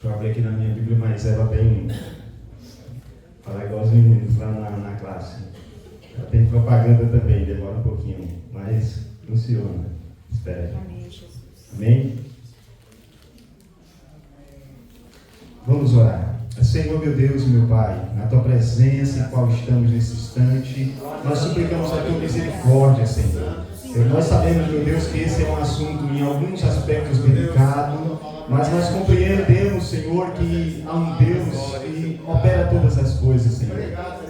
eu abri aqui na minha Bíblia, mas ela tem... Falar igual os meninos lá na classe. Ela tem propaganda também, demora um pouquinho, mas funciona. Espera. Amém, Jesus. Amém? Vamos orar. Senhor, meu Deus e meu Pai, na Tua presença em qual estamos nesse instante, nós suplicamos a Tua misericórdia, Senhor. Nós sabemos, meu Deus, que esse é um assunto em alguns aspectos delicado, mas nós compreendemos, Senhor, que há um Deus que opera todas as coisas, Senhor.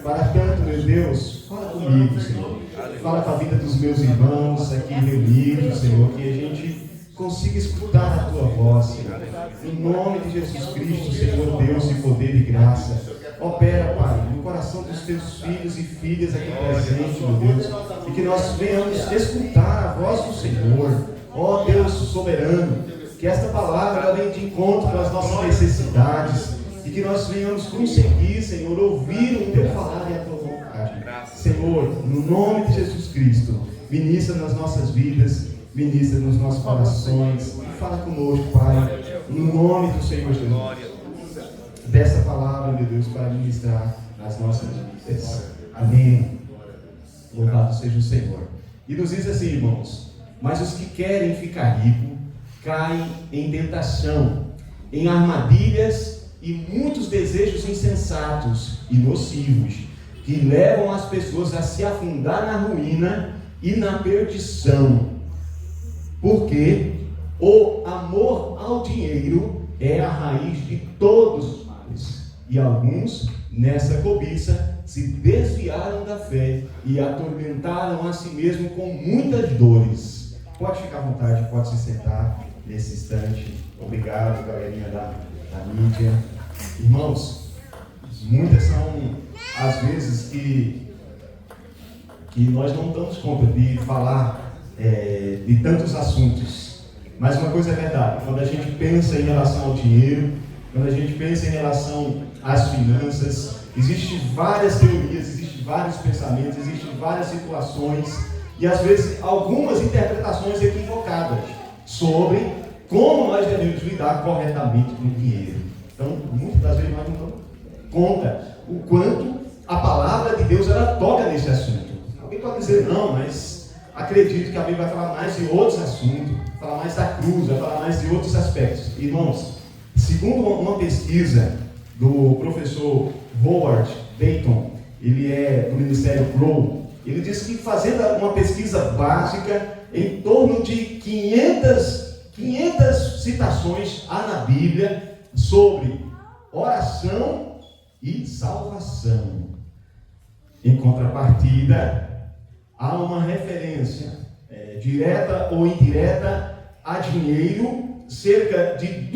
Para tanto, meu Deus, fala comigo, Senhor. Fala com a vida dos meus irmãos aqui reunidos, Senhor, que a gente consiga escutar a Tua voz, Senhor. Em nome de Jesus Cristo, Senhor, Deus de poder e graça. Opera, Pai, no coração dos Teus filhos e filhas aqui presentes, meu Deus, e que nós venhamos escutar a voz do Senhor, ó Deus soberano, que esta palavra venha de encontro com as nossas necessidades, e que nós venhamos conseguir, Senhor, ouvir o Teu falar e a Tua vontade. Senhor, no nome de Jesus Cristo, ministra nas nossas vidas, ministra nos nossos corações, e fala conosco, Pai, no nome do Senhor Jesus. Dessa palavra, meu Deus, para ministrar nas nossas vidas. Amém. Louvado seja o Senhor. E nos diz assim, irmãos: mas os que querem ficar ricos caem em tentação, em armadilhas e muitos desejos insensatos e nocivos, que levam as pessoas a se afundar na ruína e na perdição. Porque o amor ao dinheiro é a raiz de todos os males. E alguns, nessa cobiça, se desviaram da fé e atormentaram a si mesmo com muitas dores. Pode ficar à vontade, pode se sentar nesse instante. Obrigado, galerinha da mídia. Irmãos, muitas são as vezes que nós não damos conta de falar de tantos assuntos. Mas uma coisa é verdade: quando a gente pensa em relação ao dinheiro, quando a gente pensa em relação às finanças, existem várias teorias, existem vários pensamentos, existem várias situações e às vezes algumas interpretações equivocadas sobre como nós devemos lidar corretamente com o dinheiro. Então, muitas das vezes nós não damos conta o quanto a palavra de Deus ela toca nesse assunto. Alguém pode dizer, não, mas acredito que a Bíblia vai falar mais de outros assuntos, vai falar mais da cruz, vai falar mais de outros aspectos. Irmãos, segundo uma pesquisa do professor Howard Dayton, ele é do Ministério Grow, ele disse que fazendo uma pesquisa básica, em torno de 500 citações há na Bíblia sobre oração e salvação. Em contrapartida, há uma referência direta ou indireta a dinheiro, cerca de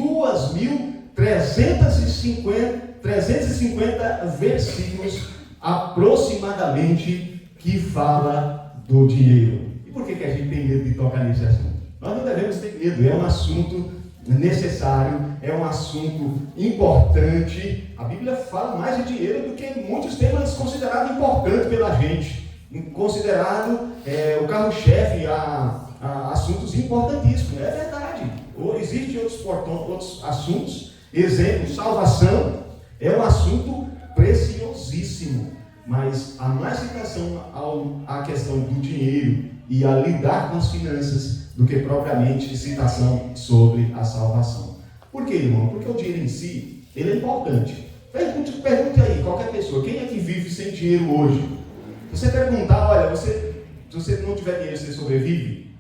350 versículos aproximadamente que fala do dinheiro. E por que a gente tem medo de tocar nesse assunto? Nós não devemos ter medo, é um assunto necessário, é um assunto importante. A Bíblia fala mais de dinheiro do que muitos temas considerados importantes pela gente, considerado o carro-chefe a assuntos importantíssimos. É verdade. Ou existem outros assuntos, exemplo, salvação é um assunto preciosíssimo, mas há mais citação à questão do dinheiro e a lidar com as finanças do que propriamente citação sobre a salvação. Por quê, irmão? Porque o dinheiro em si, ele é importante. Pergunte aí, qualquer pessoa, quem é que vive sem dinheiro hoje? Você perguntar, olha, se você não tiver dinheiro, você sobrevive?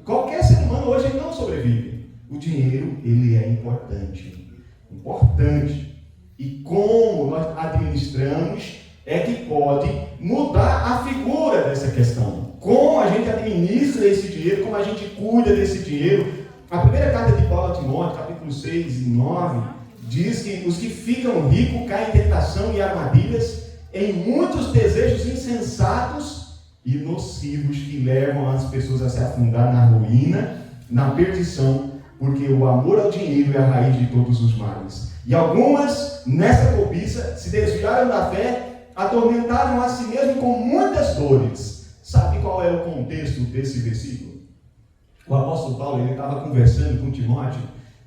Qualquer ser humano hoje ele não sobrevive. O dinheiro, ele é importante. Importante. E como nós administramos é que pode mudar a figura dessa questão. Como a gente administra esse dinheiro, como a gente cuida desse dinheiro. A primeira carta de Paulo a Timóteo, capítulo 6 e 9, diz que os que ficam ricos caem em tentação e armadilhas, em muitos desejos insensatos e nocivos que levam as pessoas a se afundar na ruína, na perdição, porque o amor ao dinheiro é a raiz de todos os males. E algumas, nessa cobiça, se desviaram da fé, atormentaram a si mesmo com muitas dores. Sabe qual é o contexto desse versículo? O apóstolo Paulo estava conversando com Timóteo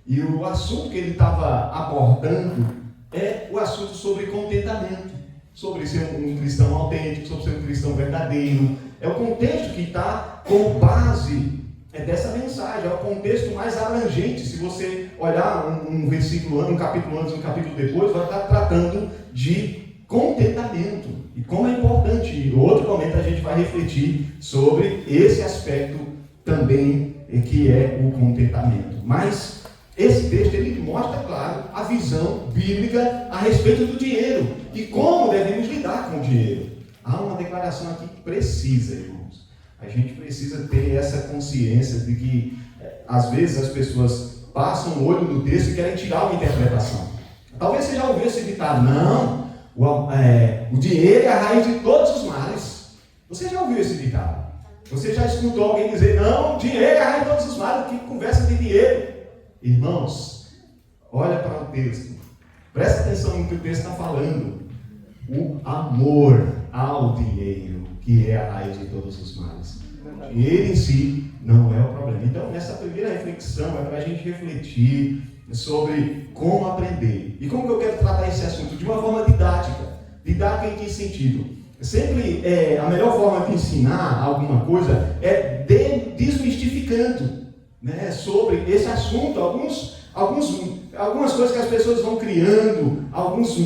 E o assunto que ele estava abordando é o assunto sobre contentamento, sobre ser um cristão autêntico, sobre ser um cristão verdadeiro. É o contexto que está como base dessa mensagem, é o contexto mais abrangente. Se você olhar um versículo, um capítulo antes, um capítulo depois, vai estar tratando de contentamento e como é importante. Em outro momento a gente vai refletir sobre esse aspecto também, que é o contentamento. Mas esse texto ele mostra, claro, a visão bíblica a respeito do dinheiro e como devemos lidar com o dinheiro. Há uma declaração aqui que precisa, irmãos. A gente precisa ter essa consciência de que, às vezes, as pessoas passam o olho no texto e querem tirar uma interpretação. Talvez você já ouviu esse ditado: não, o dinheiro é a raiz de todos os males. Você já ouviu esse ditado? Você já escutou alguém dizer: não, o dinheiro é a raiz de todos os males? Que conversa de dinheiro. Irmãos, olha para o texto. Presta atenção no que o texto está falando. O amor ao dinheiro, que é a raiz de todos os males. Ele em si não é o problema. Então, nessa primeira reflexão é para a gente refletir sobre como aprender. E como que eu quero tratar esse assunto? De uma forma didática. Didática em que sentido? Sempre a melhor forma de ensinar alguma coisa é desmistificando, né, sobre esse assunto. Algumas coisas que as pessoas vão criando, alguns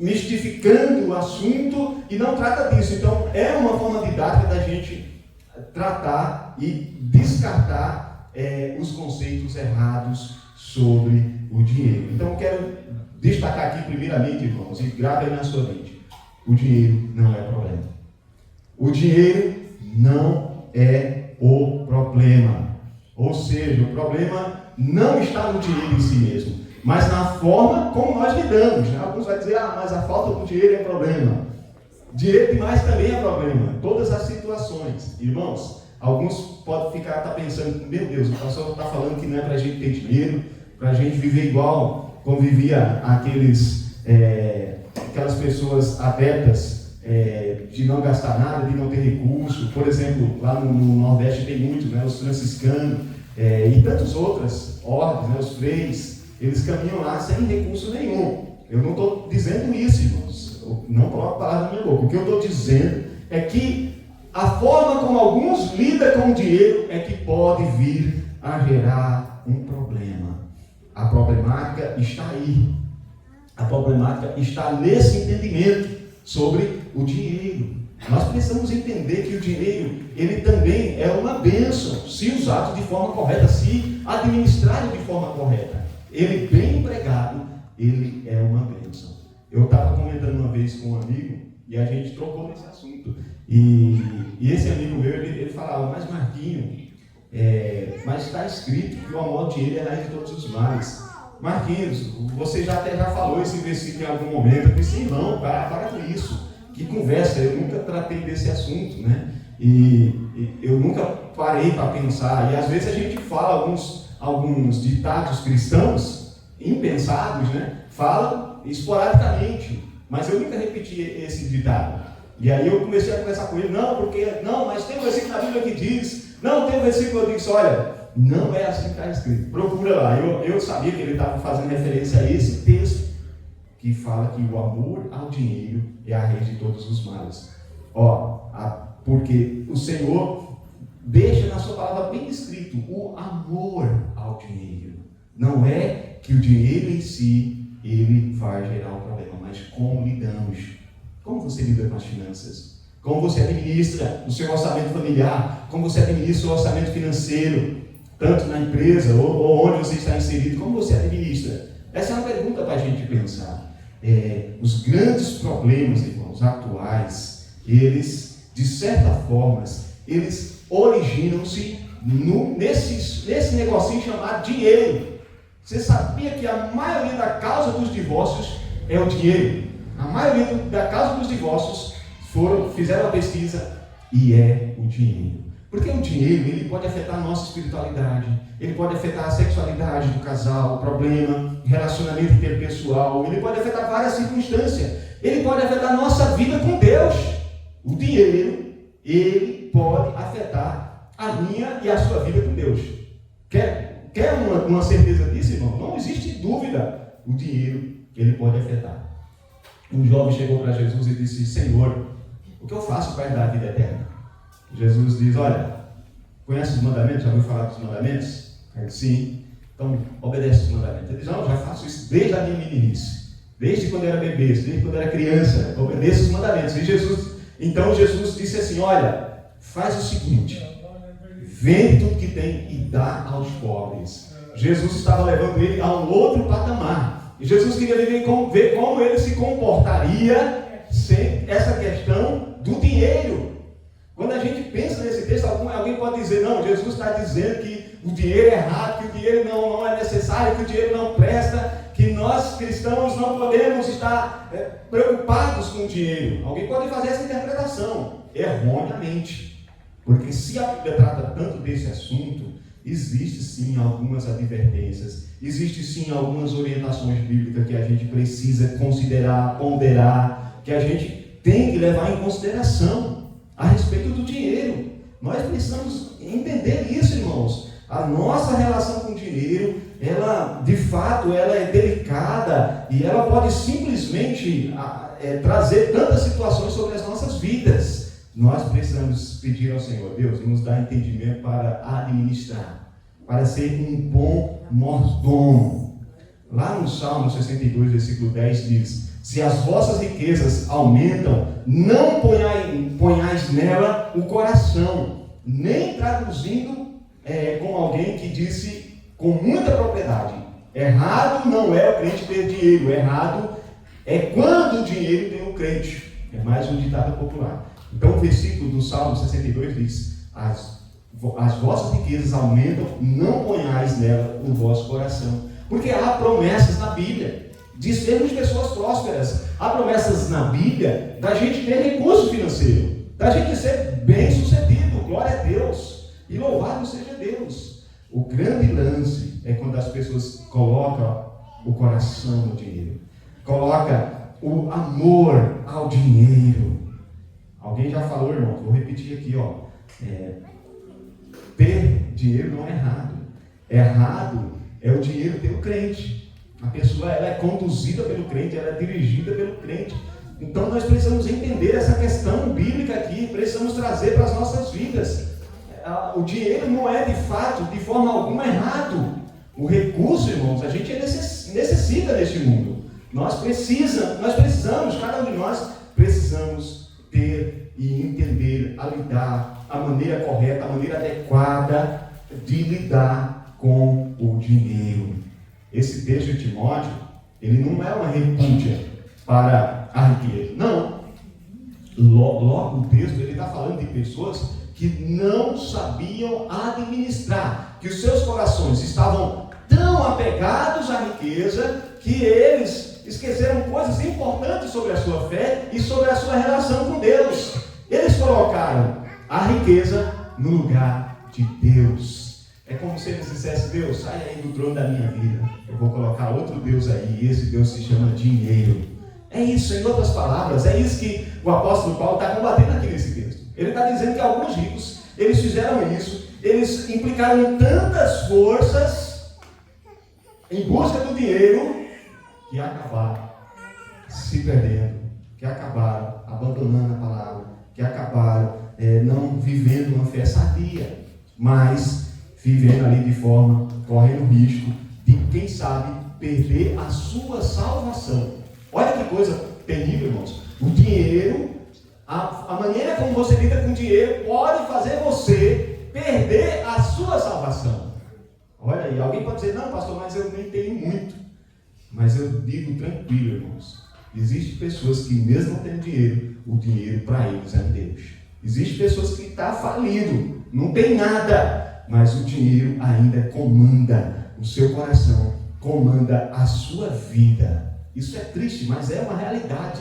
mistificando o assunto e não trata disso. Então, é uma forma didática da gente tratar e descartar os conceitos errados sobre o dinheiro. Então, eu quero destacar aqui primeiramente, irmãos, e grave aí na sua mente: o dinheiro não é problema. O dinheiro não é o problema. Ou seja, o problema não está no dinheiro em si mesmo, mas na forma como nós lidamos. Né? Alguns vão dizer: mas a falta do dinheiro é problema. Dinheiro demais também é problema. Todas as situações. Irmãos, alguns podem estar pensando: meu Deus, o pastor está falando que não é para a gente ter dinheiro, para a gente viver igual como vivia aquelas pessoas adeptas, de não gastar nada, de não ter recurso. Por exemplo, lá no Nordeste tem muito, né, os franciscanos, e tantas outras ordens, né, os freis, eles caminham lá sem recurso nenhum. Eu não estou dizendo isso, irmãos. Eu não coloco palavras na minha boca. O que eu estou dizendo é que a forma como alguns lidam com o dinheiro é que pode vir a gerar um problema. A problemática está aí. A problemática está nesse entendimento sobre o dinheiro. Nós precisamos entender que o dinheiro, ele também é uma bênção, se usado de forma correta, se administrado de forma correta. Ele, bem empregado, ele é uma bênção. Eu estava comentando uma vez com um amigo e a gente trocou nesse assunto. E esse amigo meu, ele falava: mas Marquinho, mas está escrito que o amor ao dinheiro é a raiz de todos os males. Marquinhos, você já falou esse versículo em algum momento. Eu disse: não, para com isso. Que conversa, eu nunca tratei desse assunto, né? E eu nunca parei para pensar. E às vezes a gente fala alguns ditados cristãos impensados, né? Fala esporadicamente, mas eu nunca repeti esse ditado. E aí eu comecei a conversar com ele: não, mas tem um versículo na Bíblia que diz, não, tem um versículo que diz: olha, não é assim que está escrito, procura lá. Eu sabia que ele estava fazendo referência a esse texto, que fala que o amor ao dinheiro é a raiz de todos os males. Porque o Senhor deixa na sua palavra bem escrito o amor ao dinheiro. Não é que o dinheiro em si, ele vai gerar um problema, mas como lidamos. Como você lida com as finanças? Como você administra o seu orçamento familiar? Como você administra o orçamento financeiro? Tanto na empresa ou onde você está inserido. Como você administra? Essa é uma pergunta para a gente pensar. Os grandes problemas, irmãos, atuais, eles, de certa forma, eles originam-se nesse negocinho chamado dinheiro. Você sabia que a maioria da causa dos divórcios é o dinheiro? A maioria da causa dos divórcios fizeram a pesquisa e é o dinheiro. Porque o dinheiro, ele pode afetar a nossa espiritualidade, ele pode afetar a sexualidade do casal, o problema, relacionamento interpessoal, ele pode afetar várias circunstâncias, ele pode afetar a nossa vida com Deus. O dinheiro, ele pode afetar a minha e a sua vida com Deus. quer uma certeza disso, irmão? Não existe dúvida. O dinheiro, ele pode afetar. Um jovem chegou para Jesus e disse: Senhor, o que eu faço para herdar a vida eterna? Jesus diz: olha, conhece os mandamentos? Já ouviu falar dos mandamentos? Ele disse: sim. Então, obedece os mandamentos. Ele diz: não, já faço isso desde a minha meninice. Desde quando eu era bebê, desde quando eu era criança. Obedeço os mandamentos. Então Jesus disse assim: olha, faz o seguinte, vende tudo que tem e dá aos pobres. Jesus estava levando ele a um outro patamar. E Jesus queria ver como ele se comportaria sem essa questão do dinheiro. Quando a gente pensa nesse texto, alguém pode dizer: não, Jesus está dizendo que o dinheiro é errado, que o dinheiro não é necessário, que o dinheiro não presta, que nós cristãos não podemos estar preocupados com o dinheiro. Alguém pode fazer essa interpretação erroneamente, porque se a Bíblia trata tanto desse assunto, existe sim algumas advertências, existe sim algumas orientações bíblicas que a gente precisa considerar, ponderar, que a gente tem que levar em consideração a respeito do dinheiro. Nós precisamos entender isso, irmãos. A nossa relação com o dinheiro, ela, de fato, ela é delicada e ela pode simplesmente trazer tantas situações sobre as nossas vidas. Nós precisamos pedir ao Senhor: Deus, nos dá entendimento para administrar, para ser um bom mordomo. Lá no Salmo 62, versículo 10 diz: se as vossas riquezas aumentam, não ponhais nela o coração. Nem traduzindo com alguém que disse com muita propriedade: errado não é o crente ter dinheiro, errado é quando o dinheiro tem o crente. É mais um ditado popular. Então o versículo do Salmo 62 diz: as vossas riquezas aumentam, não ponhais nela o vosso coração. Porque há promessas na Bíblia de sermos pessoas prósperas. Há promessas na Bíblia da gente ter recurso financeiro, da gente ser bem sucedido. Glória a Deus. E louvado seja Deus. O grande lance é quando as pessoas colocam o coração no dinheiro, colocam o amor ao dinheiro. Alguém já falou, irmão, vou repetir aqui, ter dinheiro não é errado. Errado é o dinheiro ter o crente. A pessoa, ela é conduzida pelo crente, ela é dirigida pelo crente. Então nós precisamos entender essa questão bíblica aqui, precisamos trazer para as nossas vidas. O dinheiro não é de fato, de forma alguma, errado. O recurso, irmãos, a gente necessita neste mundo. Nós precisamos, cada um de nós precisamos ter e entender a lidar, a maneira correta, a maneira adequada de lidar com o dinheiro. Esse texto de Timóteo, ele não é uma repúdia para a riqueza. Não. Logo no texto, ele está falando de pessoas que não sabiam administrar, que os seus corações estavam tão apegados à riqueza que eles esqueceram coisas importantes sobre a sua fé e sobre a sua relação com Deus. Eles colocaram a riqueza no lugar de Deus. É como se eles dissessem: Deus, sai aí do trono da minha vida, eu vou colocar outro Deus aí, e esse Deus se chama dinheiro. É isso, em outras palavras, é isso que o apóstolo Paulo está combatendo aqui nesse texto. Ele está dizendo que alguns ricos, eles fizeram isso, eles implicaram tantas forças em busca do dinheiro, que acabaram se perdendo, que acabaram abandonando a palavra, que acabaram não vivendo uma fé sadia, mas vivendo ali de forma, correndo risco de, quem sabe, perder a sua salvação. Olha que coisa terrível, irmãos. O dinheiro, a maneira como você lida com o dinheiro pode fazer você perder a sua salvação. Olha aí, alguém pode dizer: não, pastor, mas eu nem tenho muito. Mas eu digo tranquilo, irmãos, existem pessoas que mesmo não tendo dinheiro, o dinheiro para eles é Deus. Existem pessoas que estão falido, não tem nada, mas o dinheiro ainda comanda o seu coração, comanda a sua vida. Isso é triste, mas é uma realidade.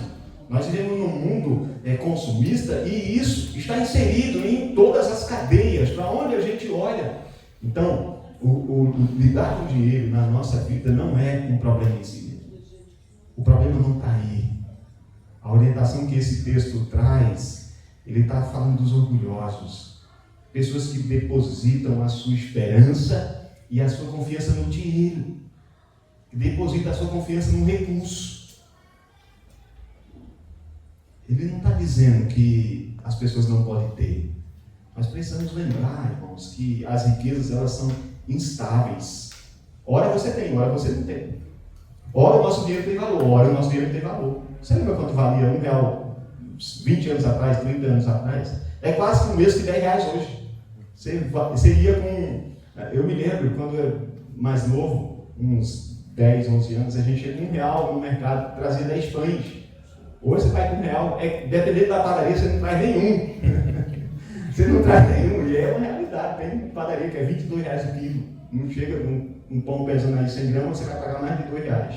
Nós vivemos num mundo consumista e isso está inserido em todas as cadeias, para onde a gente olha. Então, o lidar com o dinheiro na nossa vida não é um problema em si mesmo. O problema não está aí. A orientação que esse texto traz, ele está falando dos orgulhosos. Pessoas que depositam a sua esperança e a sua confiança no dinheiro. Deposita a sua confiança num recurso. Ele não está dizendo que as pessoas não podem ter. Nós precisamos lembrar, irmãos, que as riquezas, elas são instáveis. Ora você tem, ora você não tem. Ora o nosso dinheiro tem valor, ora o nosso dinheiro tem valor. Você lembra quanto valia R$1 20 anos atrás, 30 anos atrás? É quase que o mesmo que R$10 hoje. Você ia com... Eu me lembro, quando eu era mais novo, uns 10, 11 anos, a gente ia com R$1 no mercado, trazia 10 pães. Hoje você vai com R$1, dependendo da padaria, você não traz nenhum. Você não traz nenhum, e é uma realidade. Tem padaria que é R$22 o quilo. Não chega um pão pesando aí 100 gramas, você vai pagar mais de R$2.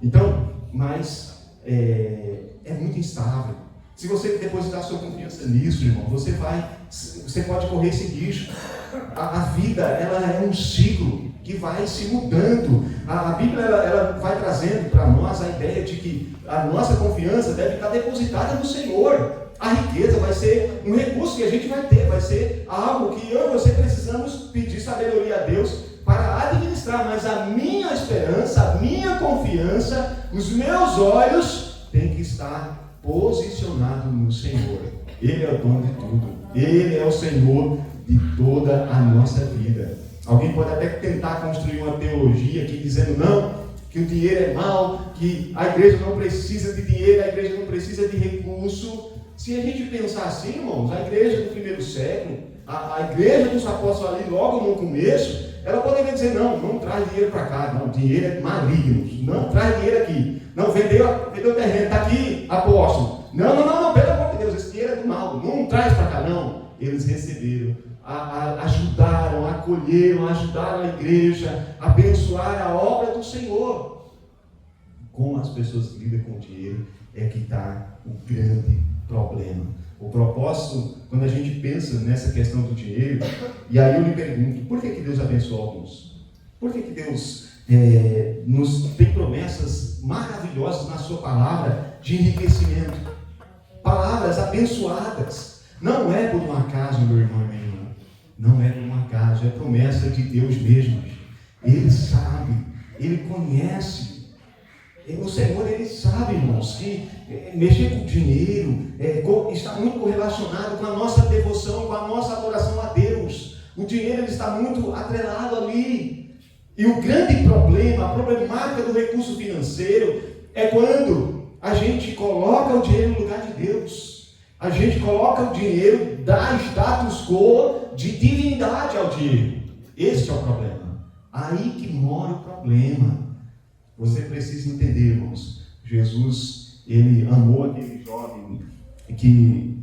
Então, mas é muito instável. Se você depositar sua confiança nisso, irmão, você pode correr esse risco. A vida, ela é um ciclo que vai se mudando. A Bíblia, ela vai trazendo para nós a ideia de que a nossa confiança deve estar depositada no Senhor. A riqueza vai ser um recurso que a gente vai ter, vai ser algo que eu e você precisamos pedir sabedoria a Deus para administrar, mas a minha esperança, a minha confiança, os meus olhos têm que estar posicionados no Senhor. Ele é o dono de tudo, Ele é o Senhor de toda a nossa vida. Alguém pode até tentar construir uma teologia aqui dizendo não, que o dinheiro é mau, que a igreja não precisa de dinheiro, a igreja não precisa de recurso. Se a gente pensar assim, irmãos, a igreja do primeiro século, a igreja dos apóstolos ali logo no começo, ela poderia dizer, não traz dinheiro para cá, não, dinheiro é maligno, não traz dinheiro aqui, não, vendeu terreno, está aqui, apóstolo, não, pelo amor de Deus, esse dinheiro é do mal, não traz para cá, não. Eles receberam, ajudaram, acolheram, ajudaram a igreja, abençoaram a obra do Senhor. Como as pessoas lidam com o dinheiro é que está o grande problema. O propósito, quando a gente pensa nessa questão do dinheiro, e aí eu lhe pergunto, por que Deus abençoa alguns? Por que Deus nos tem promessas maravilhosas na sua palavra de enriquecimento? Palavras abençoadas. Não é por um acaso, meu irmão e minha irmã. Não é por um acaso, é promessa de Deus mesmo. Ele sabe, Ele conhece. O Senhor, Ele sabe, irmãos, que mexer com o dinheiro está muito correlacionado com a nossa devoção, com a nossa adoração a Deus. O dinheiro ele está muito atrelado ali. E o grande problema, a problemática do recurso financeiro é quando a gente coloca o dinheiro no lugar de Deus. A gente coloca o dinheiro, dá status quo de divindade ao dinheiro. Esse é o problema. Aí que mora o problema. Você precisa entender, irmãos. Jesus, Ele amou aquele jovem que,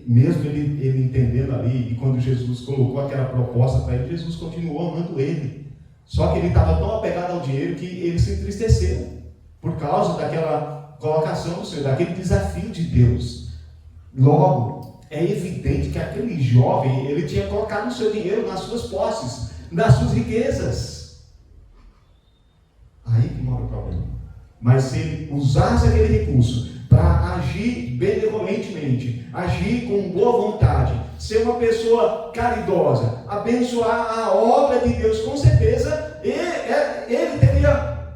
mesmo ele entendendo ali, e quando Jesus colocou aquela proposta para ele, Jesus continuou amando ele. Só que ele estava tão apegado ao dinheiro que ele se entristeceu por causa daquela colocação do Senhor, daquele desafio de Deus. Logo, é evidente que aquele jovem, ele tinha colocado o seu dinheiro nas suas posses, nas suas riquezas. Aí que mora o problema. Mas se ele usasse aquele recurso para agir benevolentemente, agir com boa vontade, ser uma pessoa caridosa, abençoar a obra de Deus, com certeza ele teria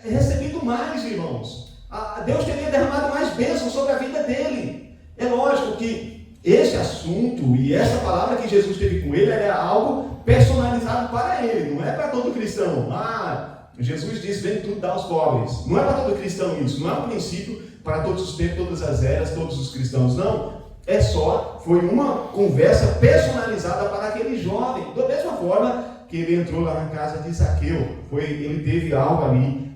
recebido mais, irmãos. Deus teria derramado mais bênçãos sobre a vida dele. É lógico que esse assunto e essa palavra que Jesus teve com ele era algo personalizado para ele, não é para todo cristão. Jesus disse, vem tudo dar aos pobres. Não é para todo cristão isso, não é um princípio para todos os tempos, todas as eras, todos os cristãos, não. Foi uma conversa personalizada para aquele jovem, da mesma forma que ele entrou lá na casa de Zaqueu. Ele teve algo ali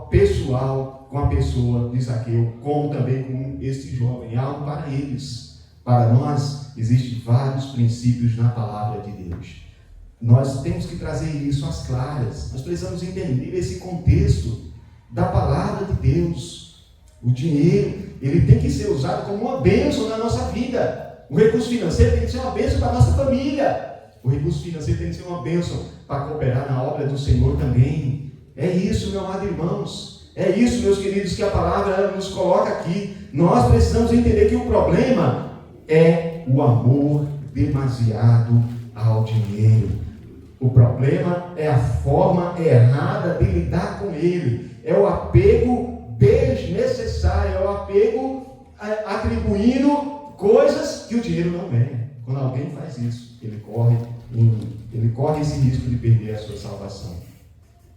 pessoal com a pessoa de Zaqueu, como também com esse jovem, algo para eles. Para nós, existem vários princípios na palavra de Deus. Nós temos que trazer isso às claras. Nós precisamos entender esse contexto da palavra de Deus. O dinheiro, ele tem que ser usado como uma bênção na nossa vida. O recurso financeiro tem que ser uma bênção para a nossa família. O recurso financeiro tem que ser uma bênção para cooperar na obra do Senhor também. É isso, meu amado irmãos. É isso, meus queridos, que a palavra nos coloca aqui. Nós precisamos entender que o problema é o amor demasiado ao dinheiro. O problema é a forma errada de lidar com ele. É o apego desnecessário, é o apego atribuindo coisas que o dinheiro não é. Quando alguém faz isso, ele corre esse risco de perder a sua salvação.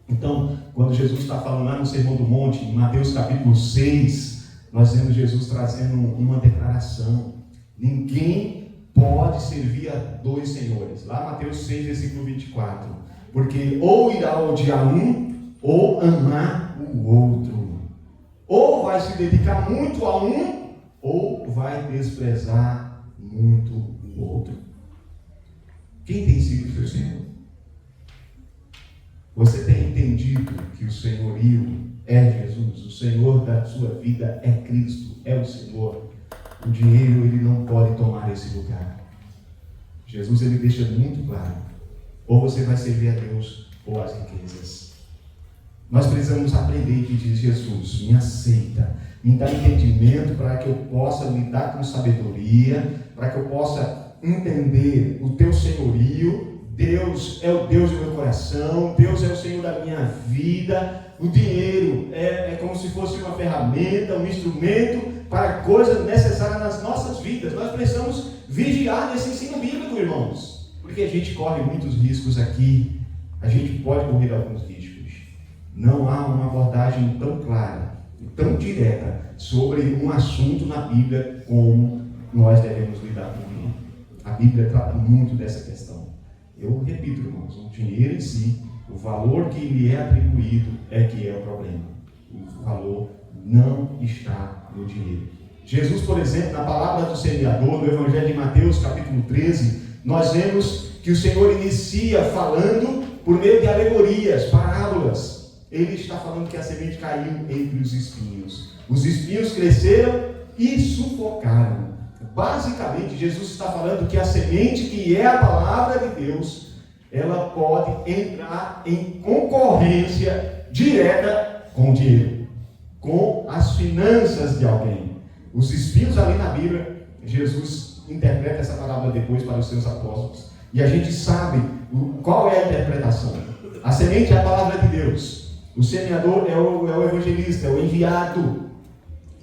Então, quando Jesus está falando lá no Sermão do Monte, em Mateus capítulo 6, nós vemos Jesus trazendo uma declaração. Ninguém pode servir a dois senhores. Lá Mateus 6, versículo 24. Porque ou irá odiar um, ou amar o outro. Ou vai se dedicar muito a um, ou vai desprezar muito o outro. Quem tem sido o seu Senhor? Você tem entendido que o senhorio é Jesus? O Senhor da sua vida é Cristo, é o Senhor. O dinheiro, ele não pode tomar esse lugar. Jesus, ele deixa muito claro. Ou você vai servir a Deus, ou as riquezas. Nós precisamos aprender e pedir: Jesus, me aceita, me dá entendimento para que eu possa lidar com sabedoria, para que eu possa entender o teu senhorio. Deus é o Deus do meu coração, Deus é o Senhor da minha vida. O dinheiro é como se fosse uma ferramenta, um instrumento para coisas necessárias nas nossas vidas. Nós precisamos vigiar nesse ensino bíblico, irmãos, porque a gente corre muitos riscos aqui, a gente pode correr alguns riscos. Não há uma abordagem tão clara e tão direta sobre um assunto na Bíblia como nós devemos lidar com ele. A Bíblia trata muito dessa questão. Eu repito, irmãos, o dinheiro em si, o valor que lhe é atribuído é que é o problema. O valor não está no dinheiro. Jesus, por exemplo, na palavra do semeador, no Evangelho de Mateus, capítulo 13, nós vemos que o Senhor inicia falando por meio de alegorias, parábolas. Ele está falando que a semente caiu entre os espinhos. Os espinhos cresceram e sufocaram. Basicamente, Jesus está falando que a semente, que é a palavra de Deus, ela pode entrar em concorrência direta com o dinheiro, com as finanças de alguém. Os espinhos ali na Bíblia, Jesus interpreta essa palavra depois para os seus apóstolos. E a gente sabe qual é a interpretação. A semente é a palavra de Deus. O semeador é o evangelista, é o enviado.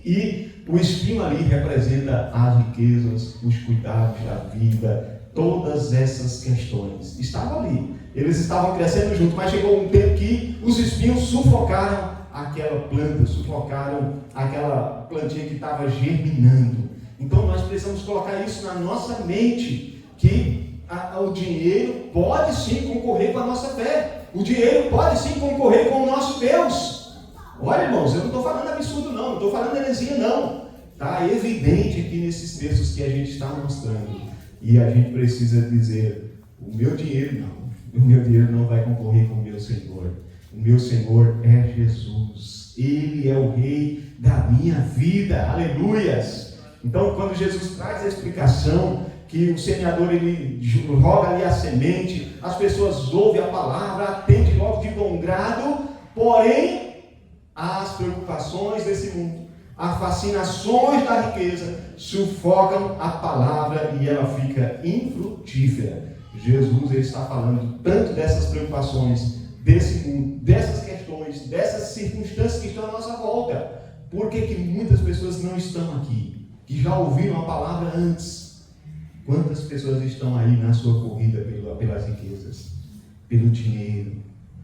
E o espinho ali representa as riquezas, os cuidados da vida, todas essas questões. Estavam ali. Eles estavam crescendo juntos, mas chegou um tempo que os espinhos sufocaram aquela planta, sufocaram aquela plantinha que estava germinando. Então nós precisamos colocar isso na nossa mente, que o dinheiro pode sim concorrer com a nossa fé. O dinheiro pode sim concorrer com o nosso Deus. Olha, irmãos, eu não estou falando absurdo não estou falando heresia não. Está evidente aqui nesses textos que a gente está mostrando. E a gente precisa dizer: o meu dinheiro não. O meu dinheiro não vai concorrer com o meu Senhor. O meu Senhor é Jesus. Ele é o Rei da minha vida. Aleluias! Então, quando Jesus traz a explicação que o semeador, ele roga ali a semente, as pessoas ouvem a palavra, atendem logo de bom grado, porém, as preocupações desse mundo, as fascinações da riqueza, sufocam a palavra e ela fica infrutífera. Jesus, ele está falando tanto dessas preocupações, desse mundo, dessas questões, dessas circunstâncias que estão à nossa volta. Por que muitas pessoas não estão aqui, que já ouviram a palavra antes? Quantas pessoas estão aí na sua corrida pelas riquezas, pelo dinheiro,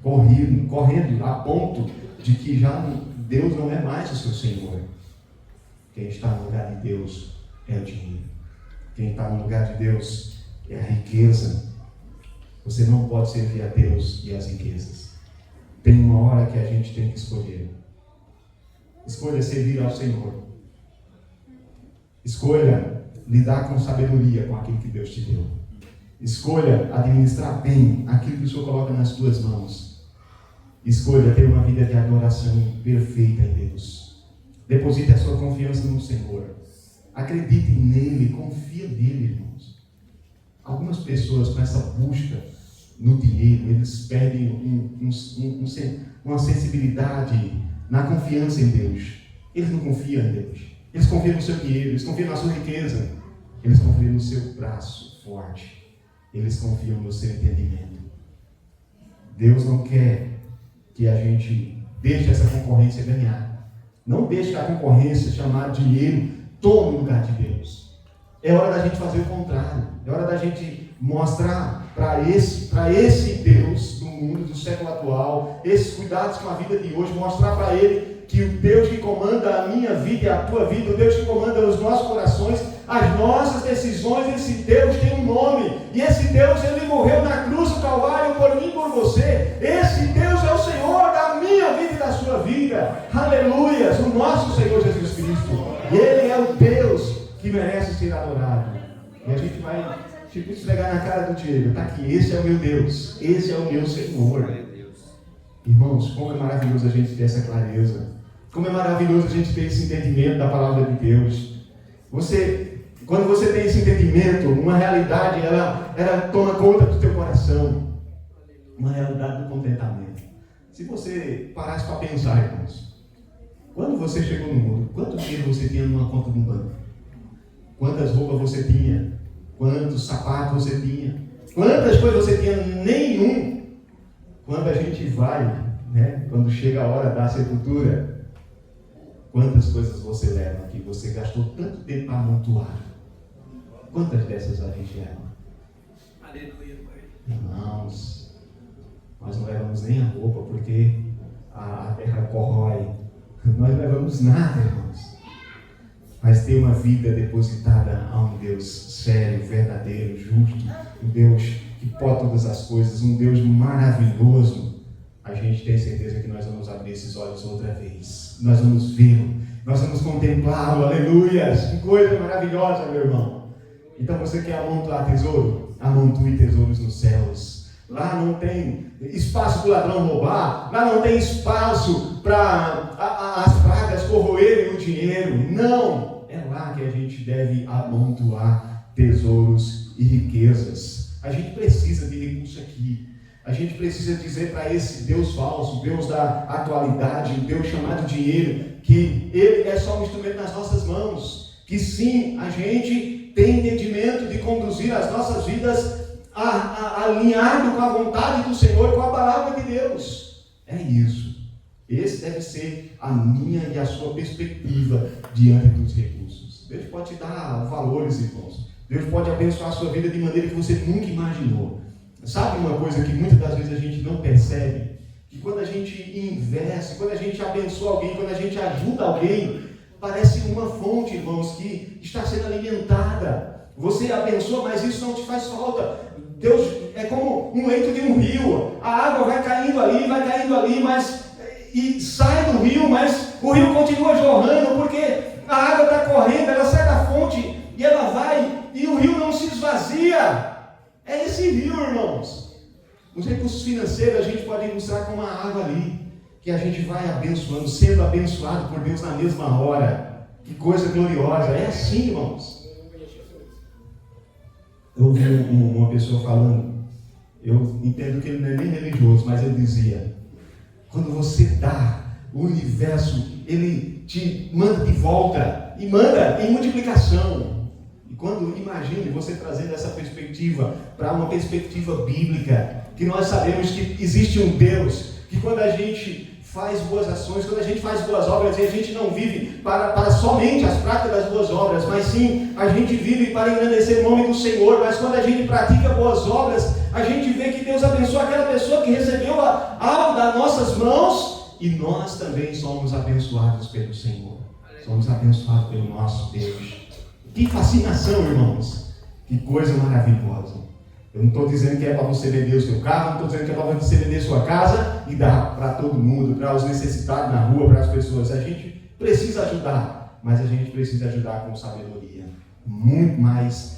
correndo a ponto de que já Deus não é mais o seu Senhor? Quem está no lugar de Deus é o dinheiro. Quem está no lugar de Deus é a riqueza. Você não pode servir a Deus e as riquezas. Tem uma hora que a gente tem que escolher. Escolha servir ao Senhor. Escolha lidar com sabedoria com aquilo que Deus te deu. Escolha administrar bem aquilo que o Senhor coloca nas tuas mãos. Escolha ter uma vida de adoração perfeita em Deus. Deposite a sua confiança no Senhor. Acredite nele, confia nele, irmãos. Algumas pessoas com essa busca no dinheiro, eles perdem uma sensibilidade na confiança em Deus. Eles não confiam em Deus. Eles confiam no seu dinheiro, eles confiam na sua riqueza. Eles confiam no seu braço forte. Eles confiam no seu entendimento. Deus não quer que a gente deixe essa concorrência ganhar. Não deixe que a concorrência chamada dinheiro tome o lugar de Deus. É hora da gente fazer o contrário. É hora da gente mostrar para esse Deus do mundo, do século atual, esses cuidados com a vida de hoje, mostrar para Ele que o Deus que comanda a minha vida e a tua vida, o Deus que comanda os nossos corações, as nossas decisões, esse Deus tem um nome. E esse Deus, Ele morreu na cruz do Calvário por mim e por você. Esse Deus é o Senhor da minha vida e da sua vida. Aleluias! O nosso Senhor Jesus Cristo. Ele é o Deus que merece ser adorado. E a gente vai esfregar na cara do Diego. Está aqui, esse é o meu Deus. Esse é o meu Senhor. Irmãos, como é maravilhoso a gente ter essa clareza. Como é maravilhoso a gente ter esse entendimento da palavra de Deus. Quando você tem esse entendimento, uma realidade, ela toma conta do teu coração. Uma realidade do contentamento. Se você parasse para pensar, irmãos, quando você chegou no mundo, quanto dinheiro você tinha numa conta de um banco? Quantas roupas você tinha? Quantos sapatos você tinha? Quantas coisas você tinha? Nenhum. Quando a gente vai, quando chega a hora da sepultura, quantas coisas você leva que você gastou tanto tempo para amontoar? Quantas dessas a gente leva? Aleluia, Pai. Irmãos, nós não levamos nem a roupa porque a terra corrói. Nós não levamos nada, irmãos. Mas ter uma vida depositada a um Deus sério, verdadeiro, justo, um Deus que pode todas as coisas, um Deus maravilhoso, a gente tem certeza que nós vamos abrir esses olhos outra vez. Nós vamos vê-lo, nós vamos contemplá-lo, aleluias! Que coisa maravilhosa, meu irmão! Então você quer amontoar tesouro? Amontoe tesouros nos céus. Lá não tem espaço para o ladrão roubar, lá não tem espaço para as pragas corroerem o dinheiro. Não! É lá que a gente deve amontoar tesouros e riquezas. A gente precisa de recurso aqui. A gente precisa dizer para esse Deus falso, Deus da atualidade, o Deus chamado dinheiro, que Ele é só um instrumento nas nossas mãos. Que sim, a gente tem entendimento de conduzir as nossas vidas alinhado com a vontade do Senhor, com a palavra de Deus. É isso. Esse deve ser a minha e a sua perspectiva diante dos recursos. Deus pode te dar valores, irmãos. Deus pode abençoar a sua vida de maneira que você nunca imaginou. Sabe uma coisa que muitas das vezes a gente não percebe? Que quando a gente investe, quando a gente abençoa alguém, quando a gente ajuda alguém, parece uma fonte, irmãos, que está sendo alimentada. Você abençoa, mas isso não te faz falta. Deus é como um leito de um rio. A água vai caindo ali, e sai do rio, mas o rio continua jorrando, porque a água está correndo, ela sai da fonte e ela vai, e o rio não se esvazia. É esse rio, irmãos. Os recursos financeiros a gente pode ilustrar como uma água ali, que a gente vai abençoando, sendo abençoado por Deus na mesma hora. Que coisa gloriosa. É assim, irmãos. Eu ouvi uma pessoa falando, eu entendo que ele não é nem religioso, mas ele dizia: quando você dá, o universo, ele te manda de volta, e manda em multiplicação. E quando, imagine você trazendo essa perspectiva para uma perspectiva bíblica, que nós sabemos que existe um Deus, que quando a gente faz boas ações, quando a gente faz boas obras, e a gente não vive para somente as práticas das boas obras, mas sim, a gente vive para engrandecer o nome do Senhor. Mas quando a gente pratica boas obras, a gente vê que Deus abençoa aquela pessoa que recebeu algo das nossas mãos, e nós também somos abençoados pelo Senhor. Somos abençoados pelo nosso Deus. Que fascinação, irmãos! Que coisa maravilhosa! Eu não estou dizendo que é para você vender o seu carro, não estou dizendo que é para você vender sua casa e dar para todo mundo, para os necessitados na rua, para as pessoas. A gente precisa ajudar, mas a gente precisa ajudar com sabedoria. Muito mais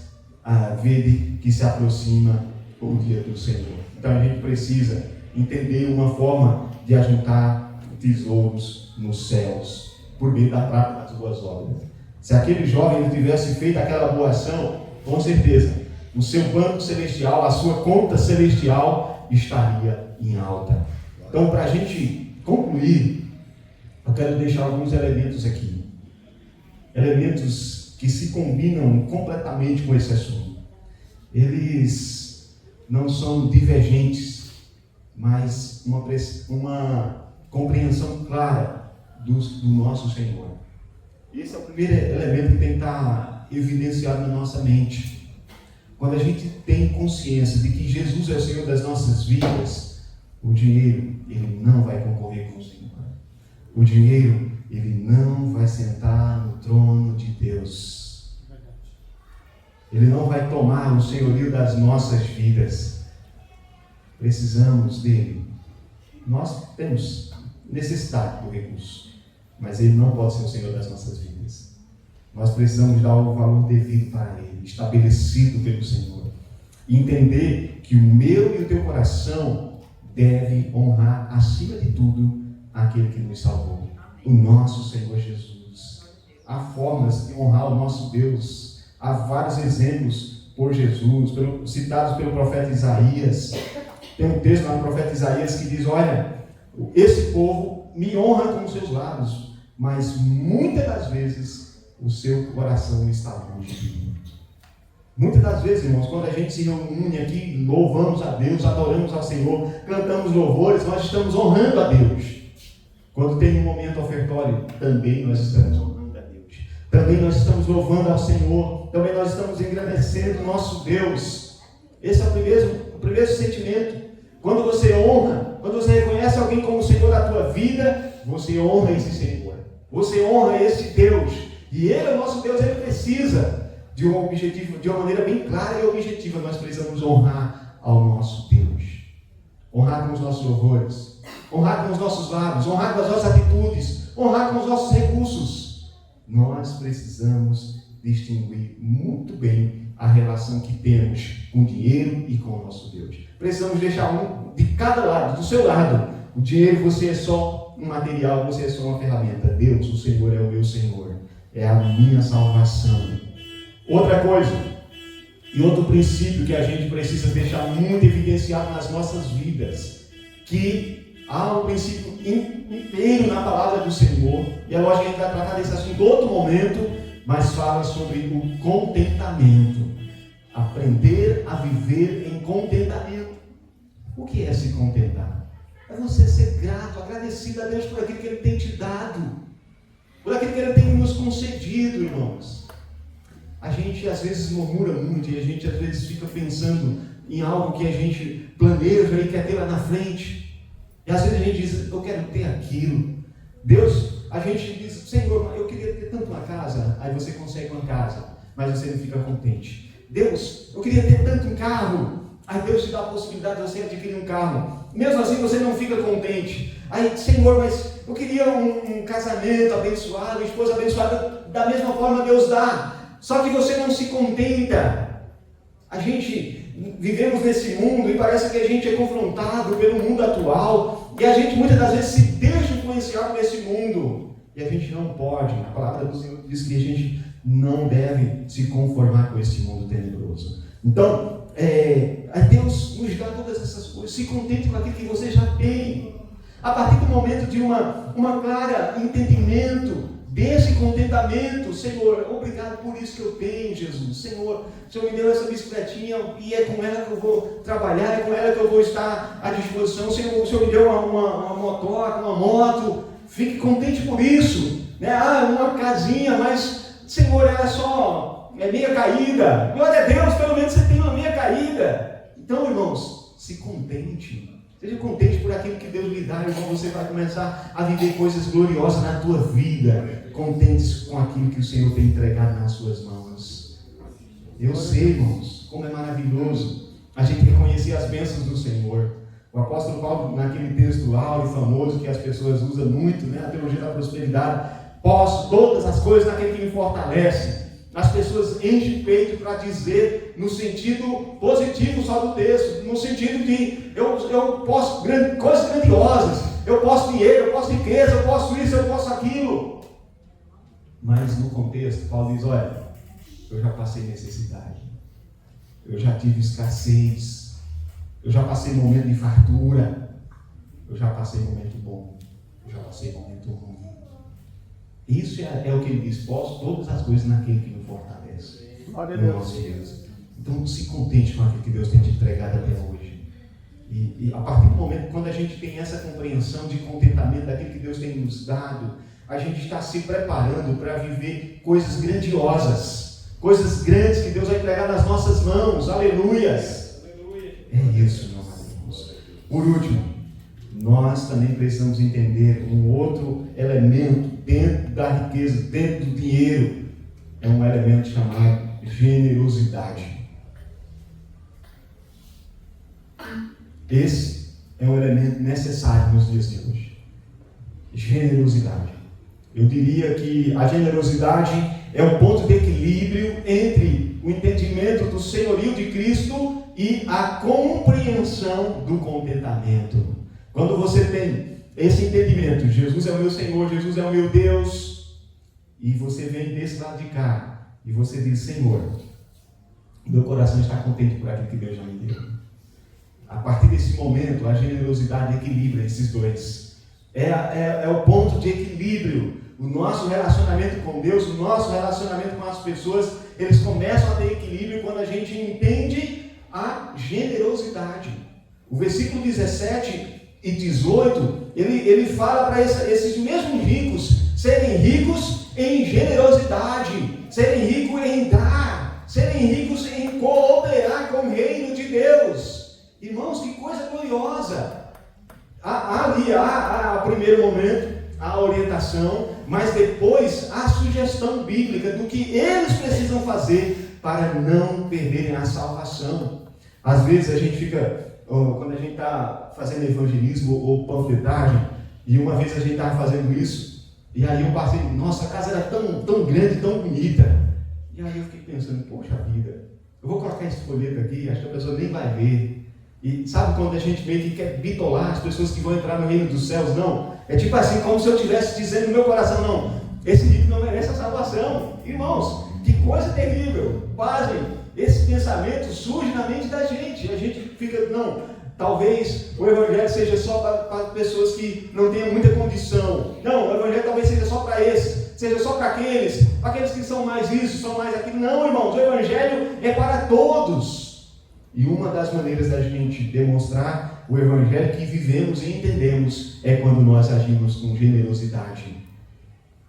verde que se aproxima o dia do Senhor. Então a gente precisa entender uma forma de ajuntar tesouros nos céus, por meio da prática das boas obras. Se aquele jovem tivesse feito aquela boa ação, com certeza, o seu banco celestial, a sua conta celestial estaria em alta. Então, para a gente concluir, eu quero deixar alguns elementos aqui. Elementos que se combinam completamente com esse assunto. Eles não são divergentes, mas uma compreensão clara do nosso Senhor. Esse é o primeiro elemento que tem que estar evidenciado na nossa mente. Quando a gente tem consciência de que Jesus é o Senhor das nossas vidas, o dinheiro, ele não vai concorrer com o Senhor. O dinheiro, ele não vai sentar no trono de Deus. Ele não vai tomar o senhorio das nossas vidas. Precisamos dele. Nós temos necessidade do recurso, mas ele não pode ser o Senhor das nossas vidas. Nós precisamos dar o valor devido para ele, estabelecido pelo Senhor. E entender que o meu e o teu coração deve honrar, acima de tudo, aquele que nos salvou, o nosso Senhor Jesus. Há formas de honrar o nosso Deus. Há vários exemplos por Jesus, citados pelo profeta Isaías. Tem um texto lá no profeta Isaías que diz: olha, esse povo me honra com os seus lábios, mas muitas das vezes o seu coração está longe de mim. Muitas das vezes, irmãos, quando a gente se reúne aqui, louvamos a Deus, adoramos ao Senhor, cantamos louvores, nós estamos honrando a Deus. Quando tem um momento ofertório, também nós estamos honrando a Deus. Também nós estamos louvando ao Senhor. Também nós estamos engrandecendo o nosso Deus. Esse é o primeiro sentimento. Quando você honra, quando você reconhece alguém como o Senhor da tua vida, você honra esse Senhor. Você honra esse Deus. E Ele é o nosso Deus, Ele precisa de um objetivo, de uma maneira bem clara e objetiva. Nós precisamos honrar ao nosso Deus. Honrar com os nossos louvores. Honrar com os nossos lábios. Honrar com as nossas atitudes. Honrar com os nossos recursos. Nós precisamos distinguir muito bem a relação que temos com o dinheiro e com o nosso Deus. Precisamos deixar um de cada lado, do seu lado. O dinheiro, você é só um material, você é só uma ferramenta. Deus, o Senhor, é o meu Senhor. É a minha salvação. Outra coisa, e outro princípio que a gente precisa deixar muito evidenciado nas nossas vidas, que há um princípio inteiro na palavra do Senhor, e é lógico que a gente vai tratar desse assunto em outro momento, mas fala sobre o contentamento. Aprender a viver em contentamento. O que é se contentar? É você ser grato, agradecido a Deus por aquilo que Ele tem te dado, por aquilo que Ele tem nos concedido, irmãos. A gente às vezes murmura muito e a gente às vezes fica pensando em algo que a gente planeja e quer ter lá na frente. E às vezes a gente diz: eu quero ter aquilo. Deus, a gente diz: Senhor, eu queria ter tanto uma casa. Aí você consegue uma casa, mas você não fica contente. Deus, eu queria ter tanto um carro. Aí Deus te dá a possibilidade de você adquirir um carro. Mesmo assim você não fica contente. Aí, Senhor, mas eu queria um casamento abençoado, uma esposa abençoada. Da mesma forma Deus dá. Só que você não se contenta. A gente vivemos nesse mundo e parece que a gente é confrontado pelo mundo atual. E a gente muitas das vezes se deixa influenciar por esse mundo. E a gente não pode. A palavra do Senhor diz que a gente não deve se conformar com esse mundo tenebroso. Então, Deus nos dá todas essas coisas. Se contente com aquilo que você já tem. A partir do momento de uma clara entendimento desse contentamento: Senhor, obrigado por isso que eu tenho, Jesus. Senhor, o Senhor me deu essa bicicletinha e é com ela que eu vou trabalhar, é com ela que eu vou estar à disposição. Senhor, o Senhor me deu uma motoca, uma moto. Fique contente por isso. Uma casinha, mas, Senhor, é meia caída. Glória a Deus, pelo menos você tem uma meia caída. Então, irmãos, se contente. Seja contente por aquilo que Deus lhe dá, irmão. Você vai começar a viver coisas gloriosas na tua vida. Contente com aquilo que o Senhor tem entregado nas suas mãos. Eu sei, irmãos, como é maravilhoso a gente reconhecer as bênçãos do Senhor. O apóstolo Paulo, naquele texto áureo e famoso que as pessoas usam muito, a teologia da prosperidade: posso todas as coisas naquele que me fortalece. As pessoas enchem o peito para dizer no sentido positivo só do texto, no sentido de eu posso coisas grandiosas, eu posso dinheiro, eu posso riqueza, eu posso isso, eu posso aquilo. Mas no contexto, Paulo diz: olha, eu já passei necessidade, eu já tive escassez, eu já passei momento de fartura, eu já passei momento bom, eu já passei momento ruim. Isso é o que ele diz: posso todas as coisas naquele que me fortalece. No nosso Deus. Então se contente com aquilo que Deus tem te entregado até hoje. E a partir do momento, quando a gente tem essa compreensão de contentamento daquilo que Deus tem nos dado, a gente está se preparando para viver coisas grandiosas, coisas grandes que Deus vai entregar nas nossas mãos. Aleluias! É isso, meus amigos. Por último, nós também precisamos entender um outro elemento dentro da riqueza, dentro do dinheiro. É um elemento chamado generosidade. Esse é um elemento necessário nos dias de hoje. Generosidade. Eu diria que a generosidade é um ponto de equilíbrio entre o entendimento do senhorio de Cristo e a compreensão do contentamento. Quando você tem esse entendimento, Jesus é o meu Senhor, Jesus é o meu Deus, e você vem desse lado de cá, e você diz: Senhor, meu coração está contente por aquilo que Deus já me deu. A partir desse momento, a generosidade equilibra esses dois. É o ponto de equilíbrio. O nosso relacionamento com Deus, o nosso relacionamento com as pessoas, eles começam a ter equilíbrio quando a gente entende a generosidade. O versículo 17 e 18, ele fala para esses mesmos ricos serem ricos em generosidade, serem ricos em dar, serem ricos em cooperar com o reino de Deus. Irmãos, que coisa gloriosa! Ali há, a primeiro momento, a orientação, mas depois a sugestão bíblica do que eles precisam fazer para não perderem a salvação. Às vezes a gente fica, quando a gente está fazendo evangelismo ou panfletagem, e uma vez a gente estava fazendo isso, e aí eu passei, nossa, a casa era tão grande, tão bonita. E aí eu fiquei pensando, poxa vida, eu vou colocar esse folheto aqui, acho que a pessoa nem vai ver. E sabe quando a gente meio que quer bitolar as pessoas que vão entrar no reino dos céus? Não. É tipo assim, como se eu estivesse dizendo no meu coração: não, esse rico não merece a salvação. Irmãos, que coisa terrível. Pasmem, esse pensamento surge na mente da gente. A gente fica, não, talvez o evangelho seja só para pessoas que não tenham muita condição. Não, o evangelho talvez seja só para esses, seja só para aqueles que são mais isso, são mais aquilo. Não, irmãos, o evangelho é para todos. E uma das maneiras da gente demonstrar o evangelho que vivemos e entendemos é quando nós agimos com generosidade.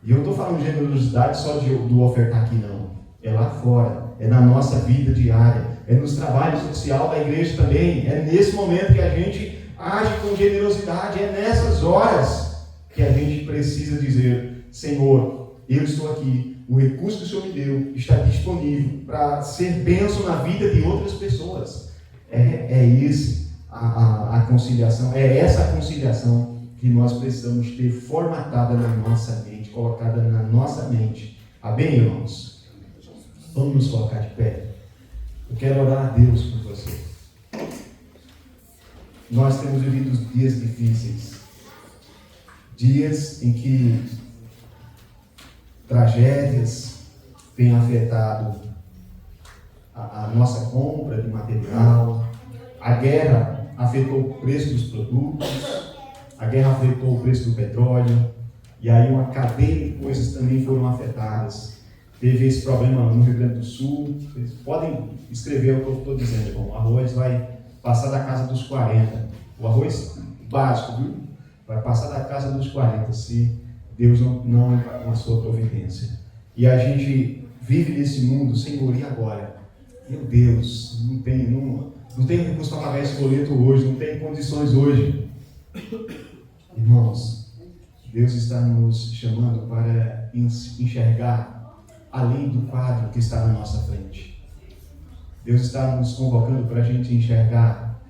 E eu não estou falando de generosidade só do ofertar aqui, não. É lá fora, é na nossa vida diária, é nos trabalhos sociais da igreja também. É nesse momento que a gente age com generosidade, é nessas horas que a gente precisa dizer: Senhor, eu estou aqui. O recurso que o Senhor me deu está disponível para ser bênção na vida de outras pessoas. A conciliação, é essa conciliação que nós precisamos ter formatada na nossa mente, colocada na nossa mente. Amém, irmãos? Vamos nos colocar de pé. Eu quero orar a Deus por você. Nós temos vivido dias difíceis, dias em que tragédias têm afetado a nossa compra de material, a guerra afetou o preço dos produtos, a guerra afetou o preço do petróleo, e aí uma cadeia de coisas também foram afetadas. Teve esse problema no Rio Grande do Sul. Vocês podem escrever o que eu estou dizendo, irmão. O arroz vai passar da casa dos 40. O arroz básico, viu? Vai passar da casa dos 40, se Deus não entrar com a sua providência. E a gente vive nesse mundo, Senhor, e agora? Meu Deus, não tenho recurso para pagar esse boleto hoje, não tenho condições hoje. Irmãos, Deus está nos chamando para enxergar além do quadro que está na nossa frente. Deus está nos convocando para a gente enxergar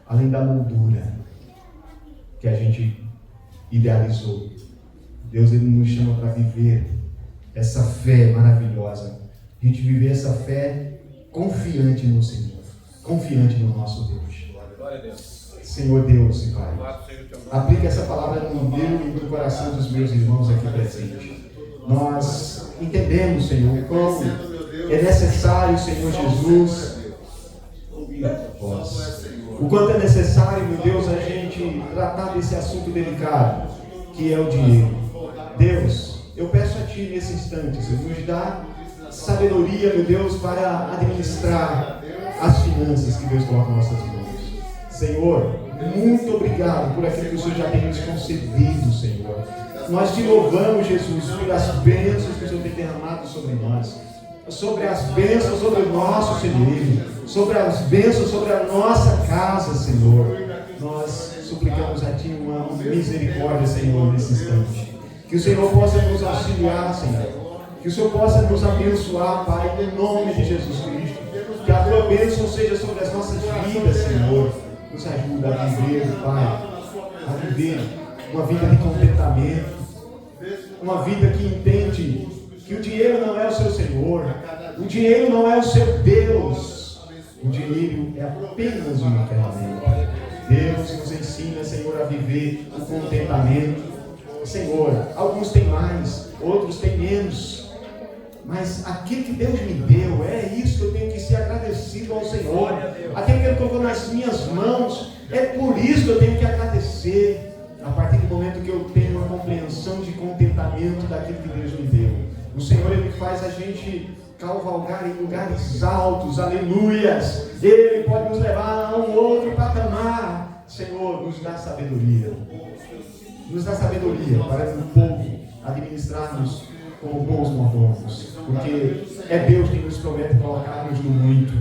além da moldura que a gente idealizou. Deus, Ele nos chama para viver essa fé maravilhosa. A gente viver essa fé confiante no Senhor, confiante no nosso Deus. Glória a Deus. Senhor Deus e Pai, aplique essa palavra no meu e no coração dos meus irmãos aqui presentes. Nós entendemos, Senhor, o quão é necessário, Senhor Jesus, o quanto é necessário, meu Deus, a gente tratar desse assunto delicado, que é o dinheiro. Deus, eu peço a Ti nesse instante, Senhor, nos dá sabedoria, meu Deus, para administrar as finanças que Deus coloca em nossas mãos. Senhor, muito obrigado por aquilo que o Senhor já tem nos concedido, Senhor. Nós te louvamos, Jesus, pelas bênçãos que o Senhor tem derramado sobre nós, sobre as bênçãos sobre o nosso celeiro, sobre as bênçãos sobre a nossa casa, Senhor. Nós suplicamos a Ti uma misericórdia, Senhor, nesse instante. Que o Senhor possa nos auxiliar, Senhor. Que o Senhor possa nos abençoar, Pai, em nome de Jesus Cristo. Que a Tua bênção seja sobre as nossas vidas, Senhor. Nos ajuda a viver, Pai, a viver uma vida de contentamento, uma vida que entende que o dinheiro não é o seu Senhor, o dinheiro não é o seu Deus, o dinheiro é apenas uma ferramenta. Deus nos ensina, Senhor, a viver o contentamento. Senhor, alguns têm mais, outros têm menos, mas aquilo que Deus me deu, é isso que eu tenho que ser agradecido ao Senhor. Aquilo que Ele colocou nas minhas mãos, é por isso que eu tenho que agradecer. A partir do momento que eu tenho uma compreensão de contentamento daquilo que Deus me deu, o Senhor, Ele faz a gente cavalgar em lugares altos, aleluias. Ele pode nos levar a um outro patamar. Senhor, nos dá sabedoria. Nos dá sabedoria para um pouco administrarmos como bons mordomos, porque é Deus quem nos promete colocar-nos no muito.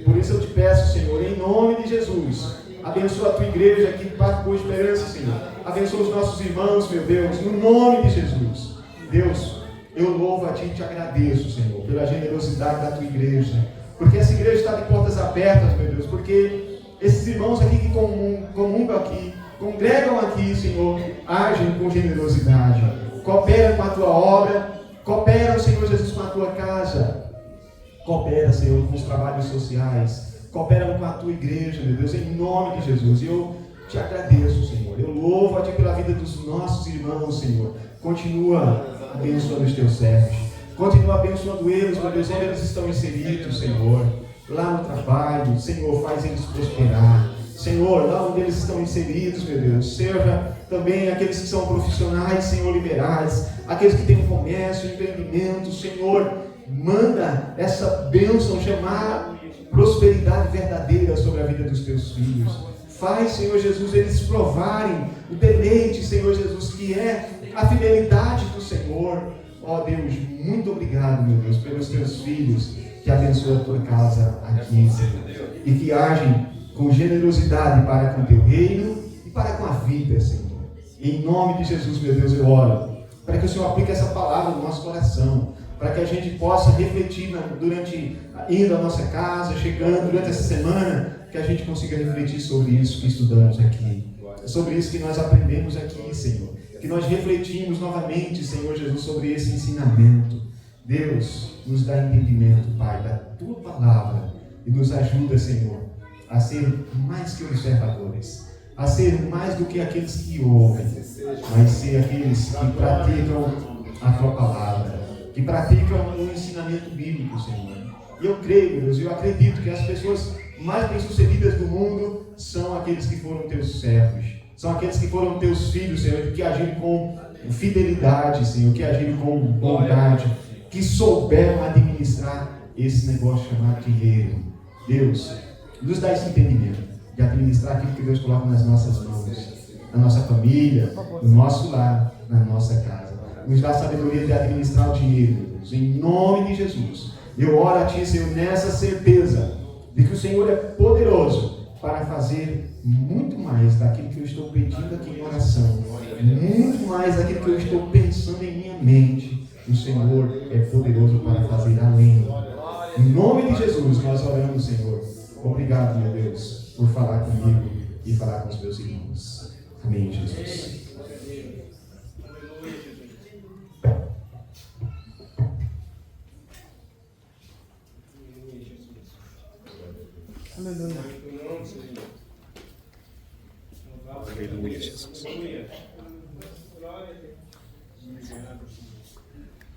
Por isso eu te peço, Senhor, em nome de Jesus, abençoa a tua igreja aqui, Paz Boa Esperança, Senhor. Abençoa os nossos irmãos, meu Deus, no nome de Jesus. Deus, eu louvo a Ti e te agradeço, Senhor, pela generosidade da tua igreja, porque essa igreja está de portas abertas, meu Deus, porque esses irmãos aqui que comungam aqui, congregam aqui, Senhor, agem com generosidade, cooperam com a tua obra, cooperam, Senhor Jesus, com a tua casa, coopera, Senhor, com os trabalhos sociais, cooperam com a tua igreja, meu Deus, em nome de Jesus. E eu te agradeço, Senhor, eu louvo a Ti pela vida dos nossos irmãos, Senhor. Continua abençoando os teus servos, continua abençoando eles, meu Deus, onde eles estão inseridos, Senhor, lá no trabalho, Senhor, faz eles prosperar. Senhor, lá onde eles estão inseridos, meu Deus, seja também aqueles que são profissionais, Senhor, liberais, aqueles que têm comércio, empreendimento, Senhor, manda essa bênção chamar prosperidade verdadeira sobre a vida dos teus filhos. Faz, Senhor Jesus, eles provarem o deleite, Senhor Jesus, que é a fidelidade do Senhor. Ó Deus, muito obrigado, meu Deus, pelos teus filhos que abençoam a tua casa aqui, Senhor, e que agem com generosidade para com o teu reino e para com a vida, Senhor. Em nome de Jesus, meu Deus, eu oro para que o Senhor aplique essa palavra no nosso coração, para que a gente possa refletir durante indo à nossa casa, chegando durante essa semana, que a gente consiga refletir sobre isso que estudamos aqui, sobre isso que nós aprendemos aqui, Senhor, que nós refletimos novamente, Senhor Jesus, sobre esse ensinamento. Deus, nos dá entendimento, Pai, da tua palavra e nos ajuda, Senhor, a ser mais que observadores, a ser mais do que aqueles que ouvem, mas ser aqueles que praticam a tua palavra, que praticam o ensinamento bíblico, Senhor. E eu creio, Deus, eu acredito que as pessoas mais bem-sucedidas do mundo são aqueles que foram teus servos, são aqueles que foram teus filhos, Senhor, que agiram com fidelidade, Senhor, que agiram com bondade, que souberam administrar esse negócio chamado dinheiro. Deus, nos dá esse entendimento de administrar aquilo que Deus coloca nas nossas mãos, na nossa família, no nosso lar, na nossa casa. Nos dá a sabedoria de administrar o dinheiro, Deus, em nome de Jesus. Eu oro a Ti, Senhor, nessa certeza de que o Senhor é poderoso para fazer muito mais daquilo que eu estou pedindo aqui em oração, muito mais daquilo que eu estou pensando em minha mente. O Senhor é poderoso para fazer além. Em nome de Jesus nós oramos, Senhor. Obrigado, meu Deus, por falar comigo e falar com os meus irmãos. Amém, Jesus. Aleluia, Jesus.